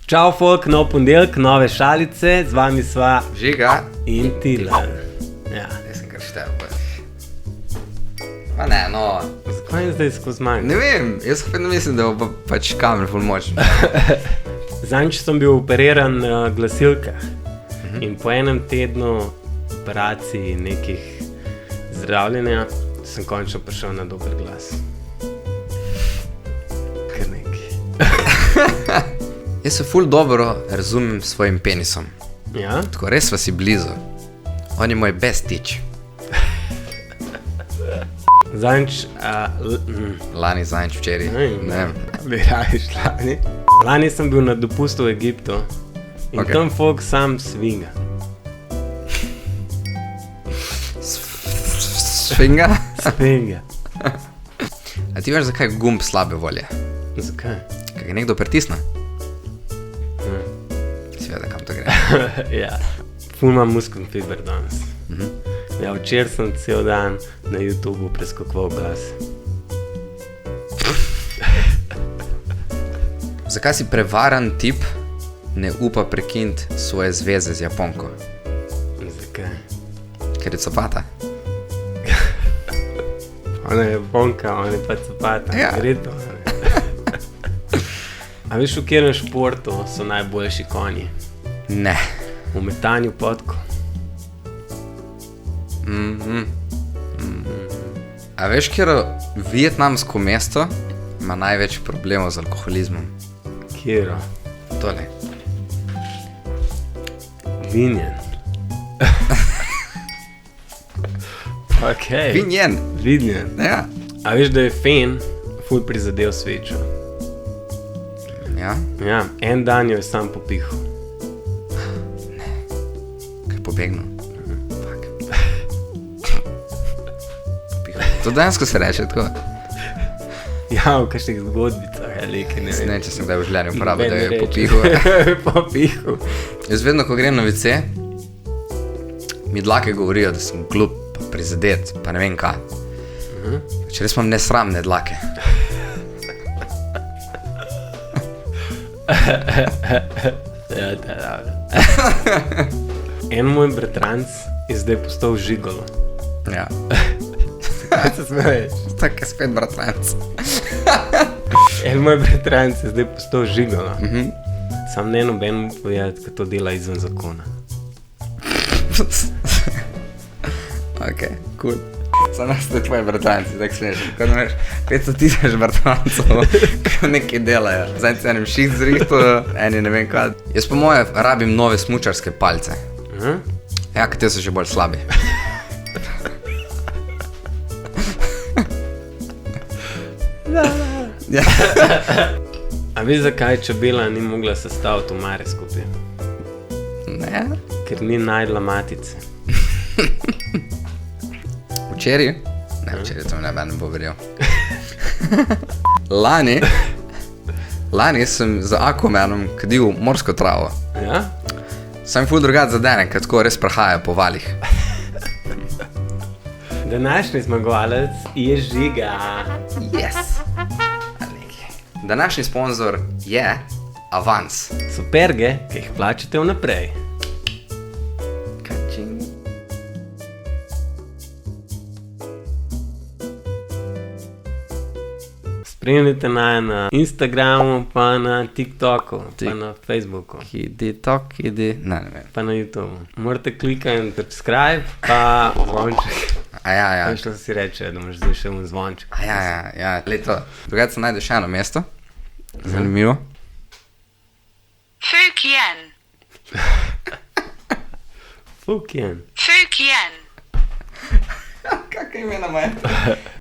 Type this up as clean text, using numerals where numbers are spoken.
Čau, folk, nov ponedeljek, nove šalice, z vami sva Žiga in Tilan. Ja. Jaz sem kar štel. Pa ne, no. Zakaj je zdaj skozi manj? Ne vem, jaz vedno mislim, da bo pač kamer ful močen. Zanjič sem bil operiran na glasilkah in po enem tednu operacij nekih zdravljenja sem končno prišel na dober glas. Kar nekaj. Jaz se ful dobro razumem s svojim penisom. Ja? Tako res sva si blizu. On je moj best teach. Zanjič, Lani, zanjič, včeraj. Ne vem. bi rajiš lani. Lani sem bil na dopustu v Egiptu in Ok. tam folk sam svinga. Svinga? Svinga. A ti veš, zakaj je gumb slabe volje? Zakaj? Kaj ga nekdo pritisne? Si vede, kam to gre. Ja, ful imam muskeln fiber danes. Ja, včeraj sem cel dan na YouTubeu preskakoval glas. Zakaj si prevaran tip ne upa prekiniti svoje zveze z Japonko? Zakaj? Ker je copata. Ona je bonka, ona je pa cepata. Ja. Verjetno. A veš, v katerem športu so najboljši konji? Ne. V metanju podkov. A veš, kjero vietnamsko mesto ima največ problemov z alkoholizmom? Kjero? Tole. Vinjen. Okej. Vinjen. Vinjen. Ja. A veš, da je fen ful prizadel svečo? Ja. Ja, en dan jo je sam popihal. Kaj pobegnil? Fuck. To dejansko se reče tako. Ja, v kakšnih zgodbicah, ali kaj ne vem. Ne, če sem kdaj v življenju uporabil, da je Noben ne popihal. reče. Popihal. Jaz vedno, ko grem na WC, mi dlake govorijo, da sem glup, pa prizadet, pa ne vem kaj. Če res imam nesramne dlake. Ja, da. En moj bratranc je zdaj postal žigolo. Ja. Kaj se smeješ? Tako je spet bratranc. En moj bratranc je zdaj postal žigolo. Sam ne noben povedati, ko to dela izven zakona. Ok, cool. Sam nas to je tvoji bratranci, tako smešno. Ko imaš 500 000 bratrancov, ko nekaj delajo. Zdaj se enim šiht zrihto, eni ne vem kaj. Jaz po moje rabim nove smučarske palce. Ja, ker te so že bolj slabi. Ja. A veš, zakaj čebela ni mogla sestaviti omare skupaj? Ne. Ker ni najdla matice. Včeraj? Ne, včeraj to ne bo verjel. Lani sem za Aquamanom kadil morsko travo. Ja? Sam ful drugače zadene, ker tako res prahaja po valih. Današnji zmagovalec je Žiga. Yes! Današnji sponzor je Avans. Superge, ki jih plačate vnaprej. Kačing. Spremljajte naj na Instagramu, pa na TikToku, pa na Facebooku, Kidi. Ne vem. pa na YouTubeu. Morate klikati subscribe, pa zvonček. Ja. Kaj si reče, da imaš zdaj še un zvonček? Ja. Leto. Drugače se najde še eno mesto. Zanimivo. Fujian. Fujian. Fujian. Kakaj ime nama je?